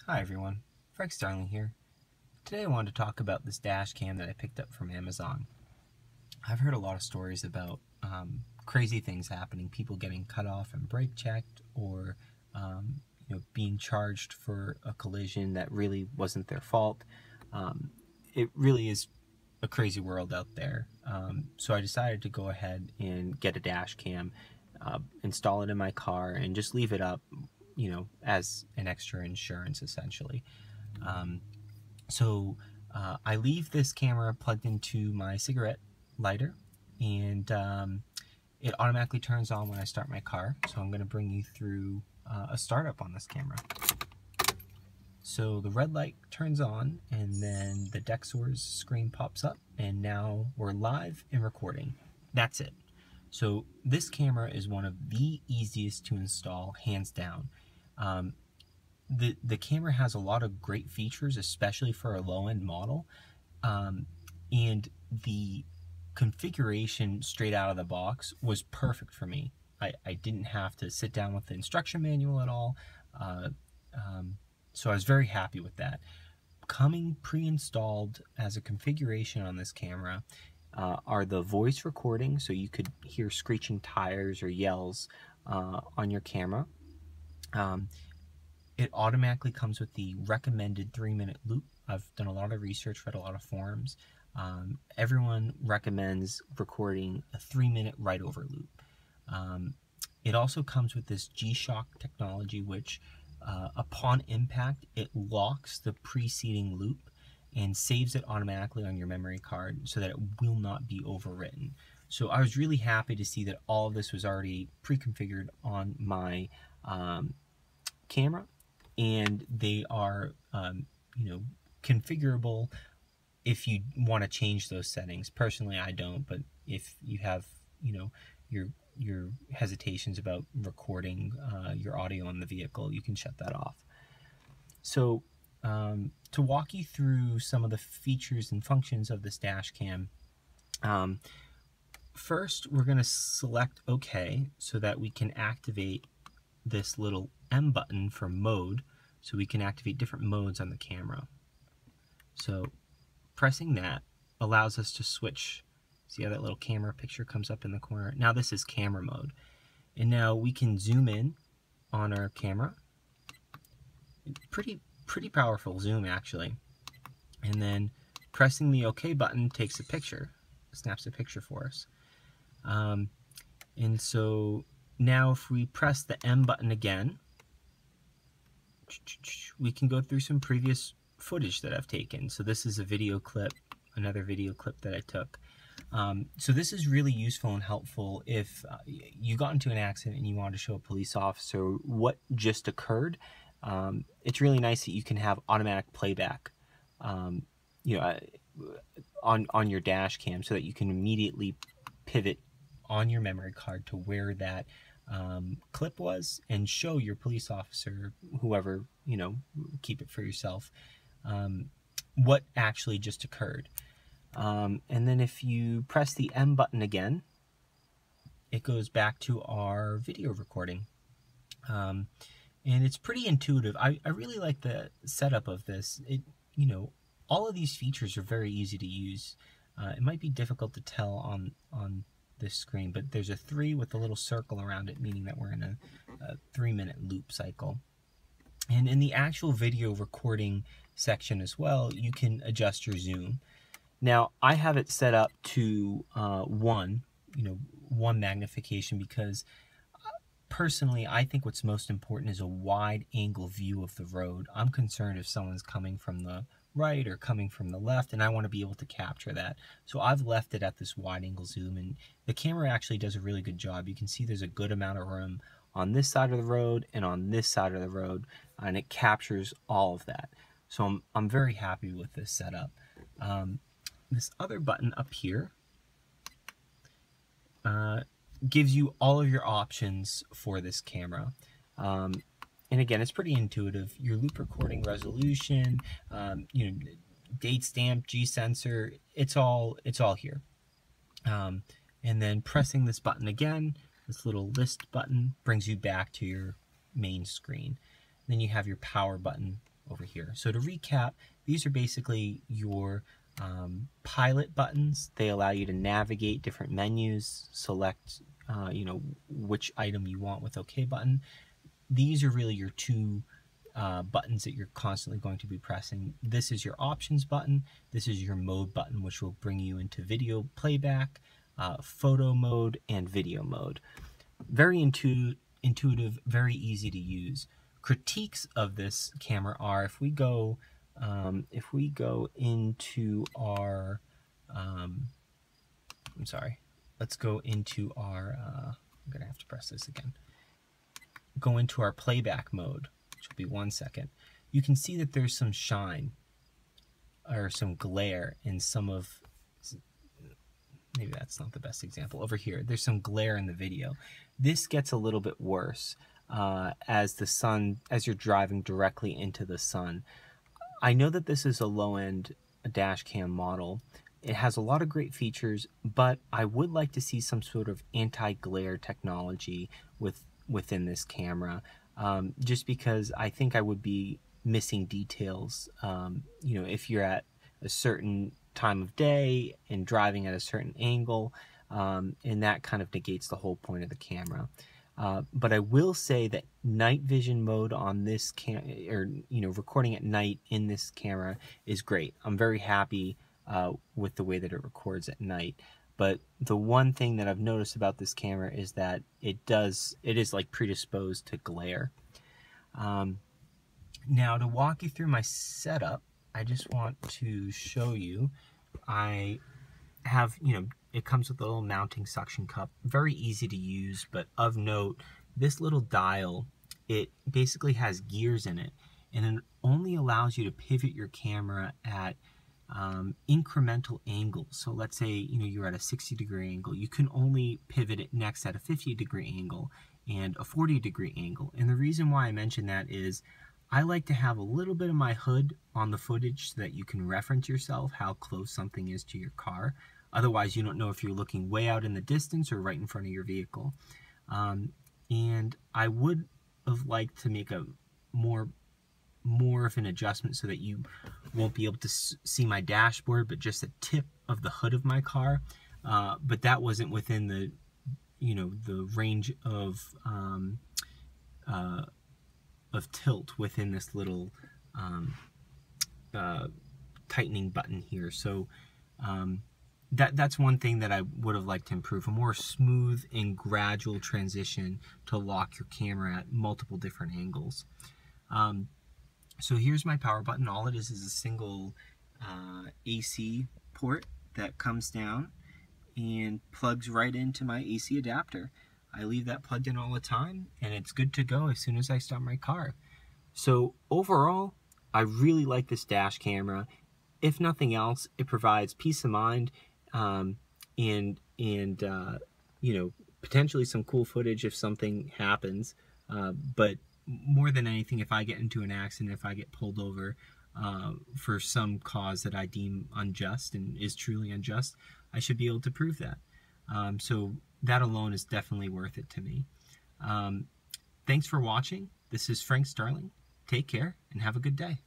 Hi everyone, Frank Starling here. Today I wanted to talk about this dash cam that I picked up from Amazon. I've heard a lot of stories about crazy things happening, people getting cut off and brake checked, or being charged for a collision that really wasn't their fault. It really is a crazy world out there. So I decided to go ahead and get a dash cam, install it in my car, and just leave it up, as an extra insurance essentially. I leave this camera plugged into my cigarette lighter, and it automatically turns on when I start my car. So I'm going to bring you through a startup on this camera. So the red light turns on, and then the Dexors screen pops up, and now we're live and recording. That's it. So this camera is one of the easiest to install, hands down. The camera has a lot of great features, especially for a low-end model, and the configuration straight out of the box was perfect for me. I didn't have to sit down with the instruction manual at all, so I was very happy with that. Coming pre-installed as a configuration on this camera are the voice recording, so you could hear screeching tires or yells on your camera. It automatically comes with the recommended 3-minute loop. I've done a lot of research, read a lot of forums. Everyone recommends recording a 3-minute right-over loop. It also comes with this G-Shock technology, which upon impact, it locks the preceding loop and saves it automatically on your memory card so that it will not be overwritten. So I was really happy to see that all of this was already pre-configured on my camera, and they are configurable if you want to change those settings. Personally, I don't, but if you have your hesitations about recording your audio on the vehicle, you can shut that off. So to walk you through some of the features and functions of this dash cam, first we're going to select OK so that we can activate this little M button for mode, so we can activate different modes on the camera. So pressing that allows us to switch. See how that little camera picture comes up in the corner? Now this is camera mode. And now we can zoom in on our camera. Pretty powerful zoom actually. And then pressing the OK button takes a picture, snaps a picture for us. And so now if we press the M button again, we can go through some previous footage that I've taken. So this is a video clip, another video clip that I took. So this is really useful and helpful if you got into an accident and you wanted to show a police officer what just occurred. It's really nice that you can have automatic playback on your dash cam, so that you can immediately pivot on your memory card to where that clip was and show your police officer, whoever, keep it for yourself, what actually just occurred. And then if you press the M button again, it goes back to our video recording. And it's pretty intuitive. I really like the setup of this. All of these features are very easy to use. It might be difficult to tell on this screen, but there's a 3 with a little circle around it, meaning that we're in a 3-minute loop cycle. And in the actual video recording section as well, you can adjust your zoom. Now I have it set up to 1 magnification, because personally I think what's most important is a wide angle view of the road. I'm concerned if someone's coming from the right or coming from the left, and I want to be able to capture that. So I've left it at this wide angle zoom, and the camera actually does a really good job. You can see there's a good amount of room on this side of the road and on this side of the road, and it captures all of that. So I'm very happy with this setup. This other button up here gives you all of your options for this camera. And again, it's pretty intuitive. Your loop recording resolution, date stamp, G sensor, it's all here. And then pressing this button again, this little list button, brings you back to your main screen. Then you have your power button over here. So to recap, these are basically your pilot buttons. They allow you to navigate different menus, select which item you want with OK button. These are really your two buttons that you're constantly going to be pressing. This is your options button. This is your mode button, which will bring you into video playback, photo mode, and video mode. Very intuitive, very easy to use. Critiques of this camera are, if we go into our, let's go into our, I'm gonna have to press this again. Go into our playback mode, which will be 1 second. You can see that there's some shine or some glare in some of, maybe that's not the best example. Over here, there's some glare in the video. This gets a little bit worse as you're driving directly into the sun. I know that this is a low-end dash cam model. It has a lot of great features, but I would like to see some sort of anti-glare technology within this camera, just because I think I would be missing details. If you're at a certain time of day and driving at a certain angle, and that kind of negates the whole point of the camera. But I will say that night vision mode on this recording at night in this camera is great. I'm very happy with the way that it records at night. But the one thing that I've noticed about this camera is that it is like predisposed to glare. Now to walk you through my setup, I just want to show you, I have, it comes with a little mounting suction cup, very easy to use, but of note, this little dial, it basically has gears in it, and it only allows you to pivot your camera at incremental angles. So let's say, you're at a 60-degree angle, you can only pivot it next at a 50-degree angle and a 40-degree angle. And the reason why I mention that is I like to have a little bit of my hood on the footage so that you can reference yourself how close something is to your car. Otherwise, you don't know if you're looking way out in the distance or right in front of your vehicle. And I would have liked to make a more of an adjustment so that you won't be able to see my dashboard, but just the tip of the hood of my car. But that wasn't within the, the range of tilt within this little tightening button here. So that's one thing that I would have liked to improve, a more smooth and gradual transition to lock your camera at multiple different angles. So here's my power button. All it is a single AC port that comes down and plugs right into my AC adapter. I leave that plugged in all the time, and it's good to go as soon as I start my car. So overall, I really like this dash camera. If nothing else, it provides peace of mind, and potentially some cool footage if something happens. But more than anything, if I get into an accident, if I get pulled over for some cause that I deem unjust and is truly unjust, I should be able to prove that. So that alone is definitely worth it to me. Thanks for watching. This is Frank Starling. Take care and have a good day.